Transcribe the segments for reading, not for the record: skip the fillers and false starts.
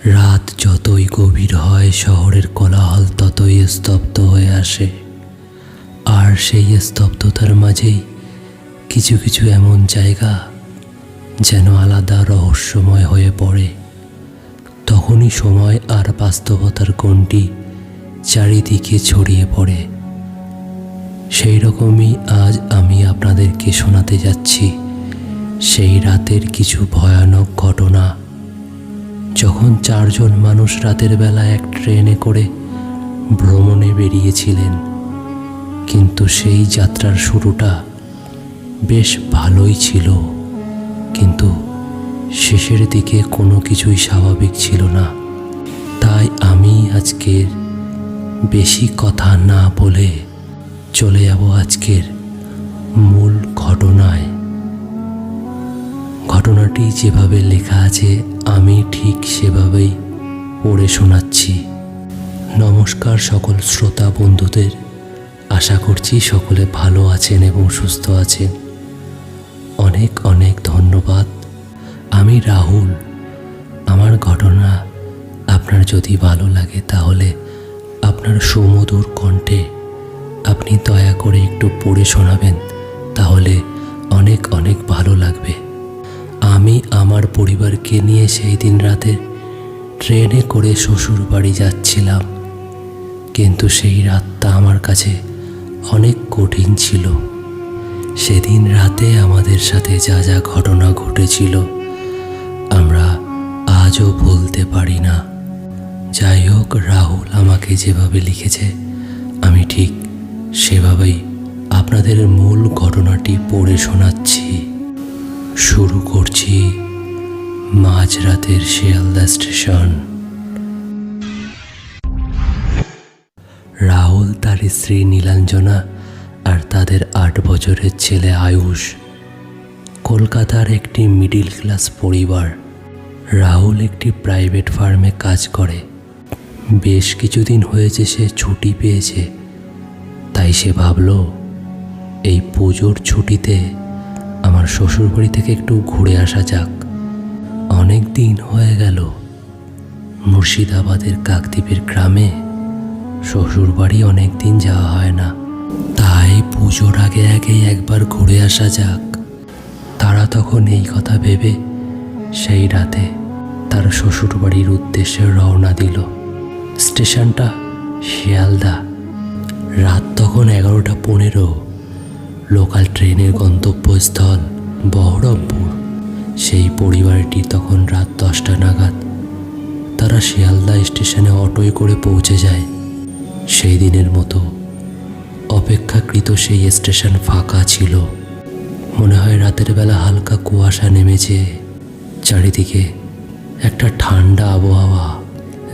রাত যতই গভীর হয়, শহরের কোলাহল ততই স্তব্ধ হয়ে আসে। আর সেই স্তব্ধতার মাঝেই কিছু কিছু এমন জায়গা যেন আলাদা রহস্যময় হয়ে পড়ে। তখনই সময় আর বাস্তবতার গণ্ডি চারিদিকে ছড়িয়ে পড়ে। সেই রকমই আজ আমি আপনাদেরকে শোনাতে যাচ্ছি সেই রাতের কিছু ভয়ানক ঘটনা, যখন 4 জন মানুষ রাতের বেলা এক ট্রেনে করে ভ্রমণে বেরিয়েছিলেন। কিন্তু সেই যাত্রার শুরুটা বেশ ভালোই ছিল, কিন্তু শেষের দিকে কোনো কিছুই স্বাভাবিক ছিল না। তাই আমি আজকের বেশি কথা না বলে চলে যাব আজকের মূল ঘটনায়। ঘটনাটি যেভাবে লেখা আছে আমি ঠিক সেভাবেই পড়ে শোনাচ্ছি। নমস্কার সকল শ্রোতা বন্ধুদের, আশা করছি সকলে ভালো আছেন এবং সুস্থ আছেন। অনেক অনেক ধন্যবাদ। আমি রাহুল। আমার ঘটনা আপনার যদি ভালো লাগে তাহলে আপনার সুমধুর কণ্ঠে আপনি দয়া করে একটু পড়ে শোনাবেন, তাহলে অনেক অনেক ভালো লাগবে। আমি আমার পরিবারকে নিয়ে সেই দিন রাতে ট্রেনে করে শ্বশুর বাড়ি যাচ্ছিলাম, কিন্তু সেই রাতটা আমার কাছে অনেক কঠিন ছিল। সেদিন রাতে আমাদের সাথে যা যা ঘটনা ঘটেছিল আমরা আজও ভুলতে পারি না। যাই হোক, রাহুল আমাকে যেভাবে লিখেছে আমি ঠিক সেভাবেই আপনাদের মূল ঘটনাটি পড়ে শোনাচ্ছি। শুরু করছি মাঝরাতের শিয়ালদা স্টেশন। রাহুল, তার স্ত্রী নীলাঞ্জনা আর তাদের 8 বছরের ছেলে আয়ুষ কলকাতার একটি মিডিল ক্লাস পরিবার। রাহুল একটি প্রাইভেট ফার্মে কাজ করে। বেশ কিছুদিন হয়েছে সে ছুটি পেয়েছে, তাই সে ভাবল এই পুজোর ছুটিতে আমার শ্বশুরবাড়ি থেকে একটু ঘুরে আসা যাক। অনেক দিন হয়ে গেল মুর্শিদাবাদের কাকদ্বীপের গ্রামে শ্বশুরবাড়ি অনেক দিন যাওয়া হয় না, তাই পুজোর আগে আগেই একবার ঘুরে আসা যাক। তারা তখন এই কথা ভেবে সেই রাতে তার শ্বশুরবাড়ির উদ্দেশ্যে রওনা দিল। স্টেশনটা শিয়ালদা। রাত তখন 11:15। লোকাল ট্রেনের গন্তব্যস্থল বহরমপুর। সেই পরিবারটি তখন রাত 10টা নাগাদ তারা শিয়ালদা স্টেশনে অটোয় করে পৌঁছে যায়। সেই দিনের মতো অপেক্ষাকৃত সেই স্টেশন ফাঁকা ছিল। মনে হয় রাতের বেলা হালকা কুয়াশা নেমেছে, চারিদিকে একটা ঠান্ডা আবহাওয়া,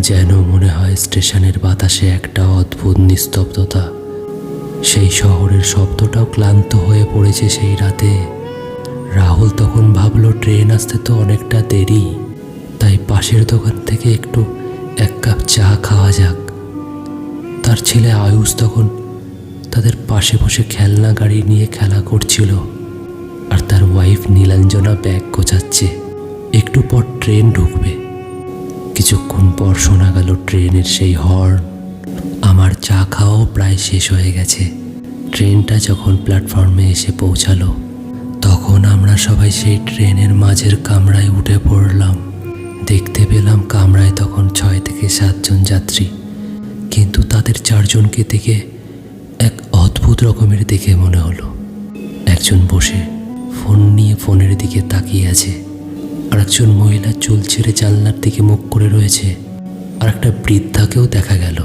যেন মনে হয় স্টেশনের বাতাসে একটা অদ্ভুত নিস্তব্ধতা। সেই শহরের শব্দটাও ক্লান্ত হয়ে পড়েছে সেই রাতে। রাহুল তখন ভাবল ট্রেন আসতে তো অনেকটা দেরি, তাই পাশের দোকান থেকে একটু 1 কাপ চা খাওয়া যাক। তার ছেলে আয়ুষ তখন তাদের পাশে বসে খেলনা গাড়ি নিয়ে খেলা করছিল, আর তার ওয়াইফ নীলাঞ্জনা ব্যাগ গোছাচ্ছে। একটু পর ট্রেন ঢুকবে। কিছুক্ষণ পর শোনা গেল ট্রেনের সেই হর্ন। আমার চা খাওয়াও প্রায় শেষ হয়ে গেছে। ট্রেনটা যখন প্ল্যাটফর্মে এসে পৌঁছালো তখন আমরা সবাই সেই ট্রেনের মাঝের কামরায় উঠে পড়লাম। দেখতে পেলাম কামরায় তখন 6 থেকে 7 জন যাত্রী, কিন্তু তাদের 4 জনকে দেখে এক অদ্ভুত রকমের দেখে মনে হলো। একজন বসে ফোন নিয়ে ফোনের দিকে তাকিয়ে আছে, আর একজন মহিলা চুল ছেড়ে জানলার দিকে মুখ করে রয়েছে। আর একটা বৃদ্ধাকেও দেখা গেল।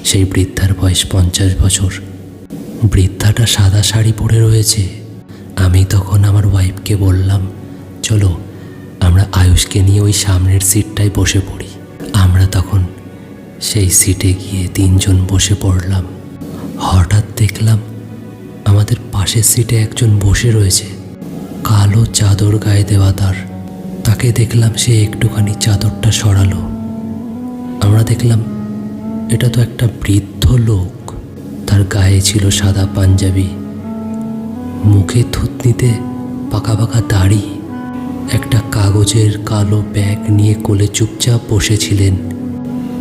সেই বৃদ্ধার বয়স 50 বছর। বৃদ্ধাটা সাদা শাড়ি পরে রয়েছে। আমি তখন আমার ওয়াইফকে বললাম, চলো আমরা আয়ুষকে নিয়ে ওই সামনের সিটটায় বসে পড়ি। আমরা তখন সেই সিটে গিয়ে 3 জন বসে পড়লাম। হঠাৎ দেখলাম আমাদের পাশের সিটে একজন বসে রয়েছে, কালো চাদর গায়ে দেওয়া। তাকে দেখলাম সে একটুখানি চাদরটা সরালো। আমরা দেখলাম এটা তো একটা বৃদ্ধ লোক। তার গায়ে ছিল সাদা পাঞ্জাবি, মুখে থুতনিতে পাকা পাকা দাড়ি, একটা কাগজের কালো ব্যাগ নিয়ে কোলে চুপচাপ বসেছিলেন।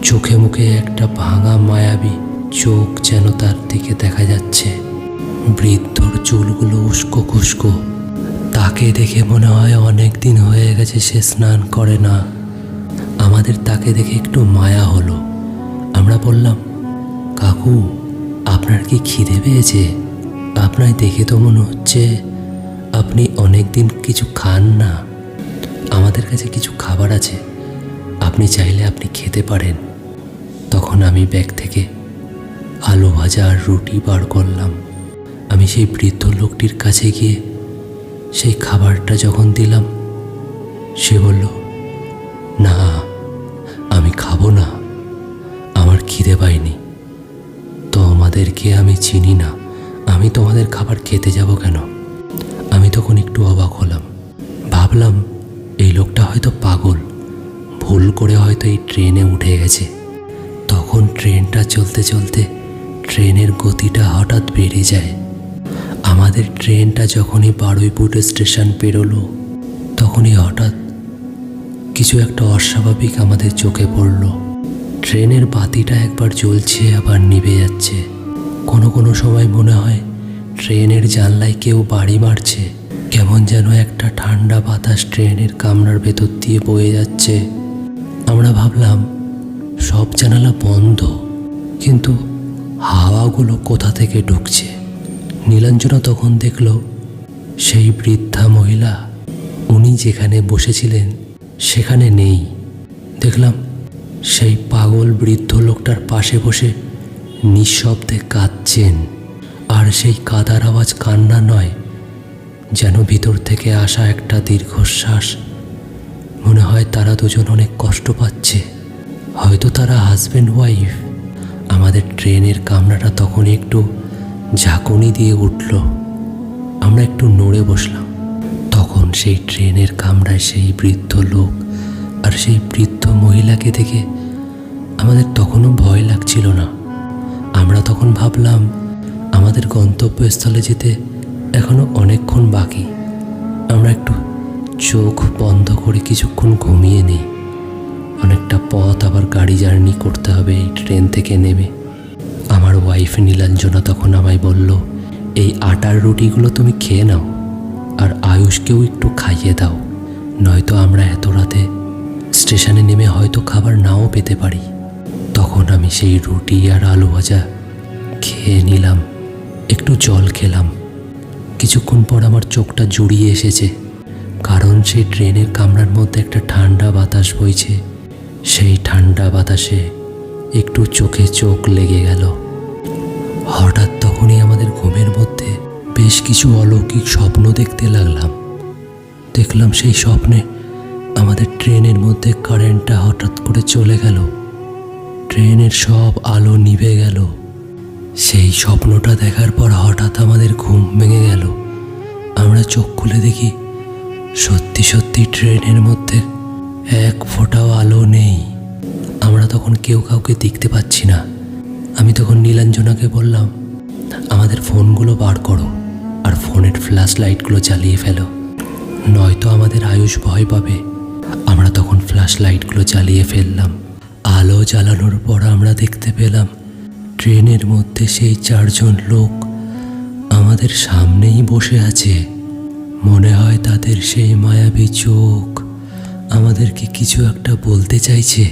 চোখে মুখে একটা ভাঙা মায়াবী চোখ যেন তার দিকে দেখা যাচ্ছে। বৃদ্ধর চুলগুলো উস্কো খুস্কো। তাকে দেখে মনে হয় অনেক দিন হয়ে গেছে সে স্নান করে না। আমাদের তাকে দেখে একটু মায়া হলো। আমরা বললাম, কাকু, আপনার কি খিদে পেয়েছে? আপনার দেখে তো মনে হচ্ছে আপনি অনেক দিন কিছু খান না। আমাদের কাছে কিছু খাবার আছে, আপনি চাইলে আপনি খেতে পারেন। তখন আমি ব্যাগ থেকে আলু ভাজা আর রুটি বার করলাম। আমি সেই বৃদ্ধ লোকটির কাছে গিয়ে সেই খাবারটা যখন দিলাম, সে বলল, না, আমি খাবো না, আমার খিদে পায়নি। তোমাদেরকে আমি চিনি না, আমি তোমাদের খাবার খেতে যাব কেন? আমি তখন একটু অবাক হলাম। ভাবলাম এই লোকটা হয়তো পাগল, ভুল করে হয়তো এই ট্রেনে উঠে গেছে। তখন ট্রেনটা চলতে চলতে ট্রেনের গতিটা হঠাৎ বেড়ে যায়। আমাদের ট্রেনটা যখনই বারুইপুর স্টেশন পেরোলো, তখনই হঠাৎ কিছু একটা অস্বাভাবিক আমাদের চোখে পড়ল। ট্রেনের বাতিটা একবার জ্বলছে আবার নিভে যাচ্ছে। কোনো কোনো সময় মনে হয় ট্রেনের জানলায় কেউ বাড়ি মারছে। কেমন যেন একটা ঠান্ডা বাতাস ট্রেনের কামরার ভেতর দিয়ে বয়ে যাচ্ছে। আমরা ভাবলাম সব জানালা বন্ধ, কিন্তু হাওয়াগুলো কোথা থেকে ঢুকছে। নীলাঞ্জনা তখন দেখল সেই বৃদ্ধা মহিলা, উনি যেখানে বসেছিলেন সেখানে নেই। দেখলাম সেই পাগল বৃদ্ধ লোকটার পাশে বসে নিঃশব্দে কাঁদছেন। আর সেই কাদার আওয়াজ কান্না নয়, যেন ভিতর থেকে আসা একটা দীর্ঘশ্বাস। মনে হয় তারা দুজন অনেক কষ্ট পাচ্ছে, হয়তো তারা হাজব্যান্ড ওয়াইফ। আমাদের ট্রেনের কামরাটা তখন একটু ঝাঁকুনি দিয়ে উঠল। আমরা একটু নড়ে বসলাম। তখন সেই ট্রেনের কামরায় সেই বৃদ্ধ লোক আর সেই বৃদ্ধ মহিলাকে দেখে আমাদের তখনও ভয় লাগছিল না। আমরা তখন ভাবলাম আমাদের গন্তব্যস্থলে যেতে এখনো অনেকক্ষণ বাকি। আমরা একটু চোখ বন্ধ করে কিছুক্ষণ ঘুমিয়ে নিই। অনেকটা পথ আবার গাড়ি জার্নি করতে হবে এই ট্রেন থেকে নেমে। আমার ওয়াইফ নীলাঞ্জনা তখন আমায় বলল, এই আটার রুটিগুলো তুমি খেয়ে নাও, আর আয়ুষকেও একটু খাইয়ে দাও, নয়তো আমরা এত রাতে স্টেশনে নেমে হয়তো খাবার নাও পেতে পারি। তখন আমি সেই রুটি আর আলু ভাজা খেয়ে নিলাম, একটু জল খেলাম। কিছুক্ষণ পর আমার চোখটা জুড়িয়ে এসেছে, কারণ সেই ট্রেনের কামরার মধ্যে একটা ঠান্ডা বাতাস বইছে। সেই ঠান্ডা বাতাসে একটু চোখে চোখ লেগে গেল। হঠাৎ তখনই আমাদের ঘুমের মধ্যে বেশ কিছু অলৌকিক স্বপ্ন দেখতে লাগলাম। দেখলাম সেই স্বপ্নে আমাদের ট্রেনের মধ্যে কারেন্টটা হঠাৎ করে চলে গেল, ট্রেনের সব আলো নিভে গেল। সেই স্বপ্নটা দেখার পর হঠাৎ আমাদের ঘুম ভেঙে গেল। আমরা চোখ খুলে দেখি সত্যি সত্যি ট্রেনের মধ্যে এক ফোঁটাও আলো নেই। আমরা তখন কেউ কাউকে দেখতে পাচ্ছি না। আমি তখন নীলাঞ্জনাকে বললাম, আমাদের ফোনগুলো বার করো আর ফোনের ফ্ল্যাশ লাইটগুলো জ্বালিয়ে ফেলো, নয়তো আমাদের আয়ুষ ভয় পাবে। আমরা তখন ফ্ল্যাশ লাইটগুলো জ্বালিয়ে ফেললাম। আলো জ্বালানোর পর আমরা দেখতে পেলাম ট্রেনের মধ্যে সেই 4 জন লোক আমাদের সামনেই বসে আছে। মনে হয় তাদের সেই মায়াবী চোখ আমাদেরকে কিছু একটা বলতে চাইছে।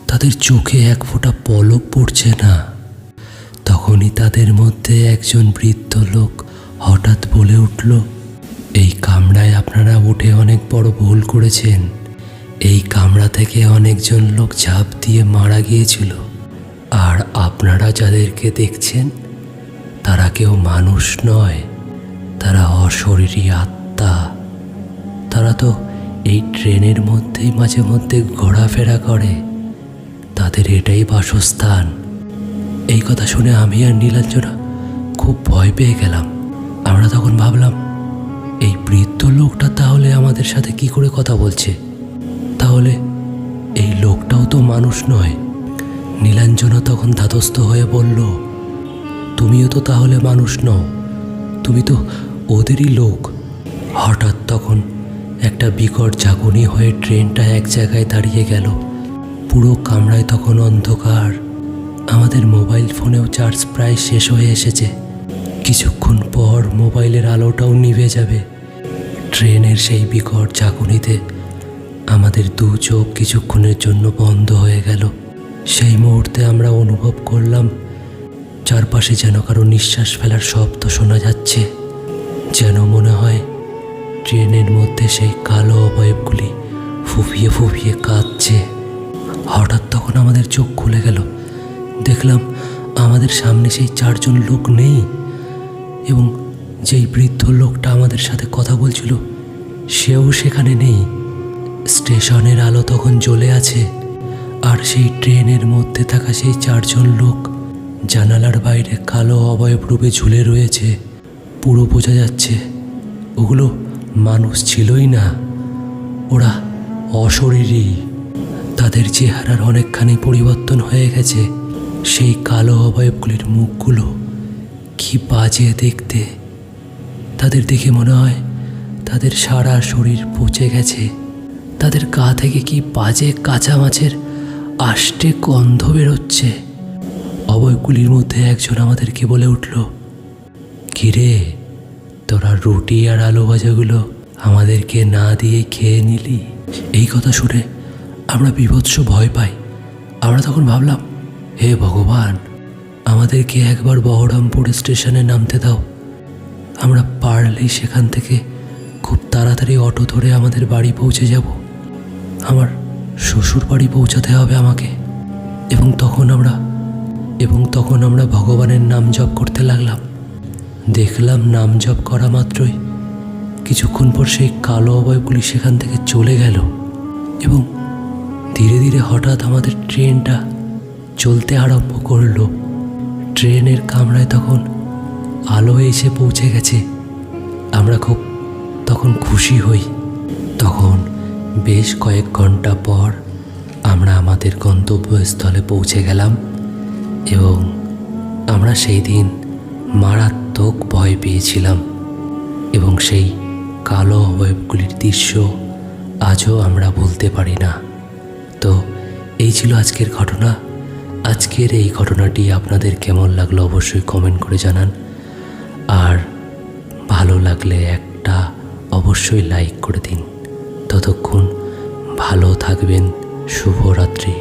তাদের চোখে এক ফোঁটা পলক পড়ছে না। তখনই তাদের মধ্যে একজন বৃদ্ধ লোক হঠাৎ বলে উঠল, এই কামরায় আপনারা উঠে অনেক বড় ভুল করেছেন। এই কামরা থেকে অনেকজন লোক ঝাঁপ দিয়ে মারা গিয়েছিল, আর আপনারা যাদেরকে দেখছেন তারা কেউ মানুষ নয়, তারা অশরীরী আত্মা। তারা তো এই ট্রেনের মধ্যেই মাঝে মধ্যে ঘোরাফেরা করে, তাদের এটাই বাসস্থান। এই কথা শুনে আমি আর নীলাঞ্জনা খুব ভয় পেয়ে গেলাম। আমরা তখন ভাবলাম, এই বৃদ্ধ লোকটা তাহলে আমাদের সাথে কি করে কথা বলছে? তাহলে এই লোকটাও তো মানুষ নয়। নীলাঞ্জনা তখন ধাতস্থ হয়ে বলল, তুমিও তো তাহলে মানুষ নও, তুমি তো ওদেরই লোক। হঠাৎ তখন একটা বিকট ঝাঁকুনি হয়ে ট্রেনটা এক জায়গায় দাঁড়িয়ে গেল। পুরো কামরায় তখন অন্ধকার। আমাদের মোবাইল ফোনেও চার্জ প্রায় শেষ হয়ে এসেছে। কিছুক্ষণ পর মোবাইলের আলোটাও নিভে যাবে। ট্রেনের সেই বিকট ঝাঁকুনিতে আমাদের দু চোখ কিছুক্ষণের জন্য বন্ধ হয়ে গেল। সেই মুহূর্তে আমরা অনুভব করলাম চারপাশে যেন কারো নিঃশ্বাস ফেলার শব্দ শোনা যাচ্ছে। যেন মনে হয় ট্রেনের মধ্যে সেই কালো অবয়বগুলি ফুঁপিয়ে ফুঁপিয়ে কাঁদছে। হঠাৎ তখন আমাদের চোখ খুলে গেল। দেখলাম আমাদের সামনে সেই 4 জন লোক নেই, এবং যেই বৃদ্ধ লোকটা আমাদের সাথে কথা বলছিল সেও সেখানে নেই। স্টেশনের আলো তখন জ্বলে আছে, আর সেই ট্রেনের মধ্যে থাকা সেই 4 জন লোক জানালার বাইরে কালো অবয়ব রূপে ঝুলে রয়েছে। পুরো বোঝা যাচ্ছে ওগুলো মানুষ ছিলই না, ওরা অশরীরী। তাদের চেহারার অনেকখানি পরিবর্তন হয়ে গেছে। সেই কালো অবয়বগুলির মুখগুলো কি বাজে দেখতে। তাদের দেখে মনে হয় তাদের সারা শরীর পচে গেছে। তাদের গা থেকে কি বাজে কাঁচা মাছের আষ্টে গন্ধ বেরোচ্ছে। অবয়বগুলির মধ্যে একজন আমাদেরকে বলে উঠল, কিরে, তোরা রুটি আর আলু ভাজাগুলো আমাদেরকে না দিয়ে খেয়ে নিলি? এই কথা শুনে আমরা বীভৎস ভয় পাই। আমরা তখন ভাবলাম, হে ভগবান, আমাদেরকে একবার বহরমপুর স্টেশনে নামতে দাও। আমরা পারলেই সেখান থেকে খুব তাড়াতাড়ি অটো ধরে আমাদের বাড়ি পৌঁছে যাব। আমার শ্বশুর বাড়ি পৌঁছাতে হবে আমাকে। এবং তখন আমরা ভগবানের নাম জপ করতে লাগলাম। দেখলাম নাম জপ করা মাত্রই কিছুক্ষণ পর সেই কালো অবয়বগুলি সেখান থেকে চলে গেল, এবং ধীরে ধীরে হঠাৎ আমাদের ট্রেনটা চলতে আরম্ভ করলো। ট্রেনের কামরায় তখন আলো এসে পৌঁছে গেছে। আমরা খুব তখন খুশি হই। তখন বেশ কয়েক ঘন্টা পর আমরা আমাদের গন্তব্যস্থলে পৌঁছে গেলাম, এবং আমরা সেই দিন মারাত্মক ভয় পেয়েছিলাম, এবং সেই কালো অবয়বগুলির দৃশ্য আজও আমরা ভুলতে পারি না। তো এই ছিল আজকের ঘটনা। আজকের এই ঘটনাটি আপনাদের কেমন লাগলো অবশ্যই কমেন্ট করে জানান, আর ভালো লাগলে একটা অবশ্যই লাইক করে দিন। ততক্ষণ ভালো থাকবেন। শুভরাত্রি।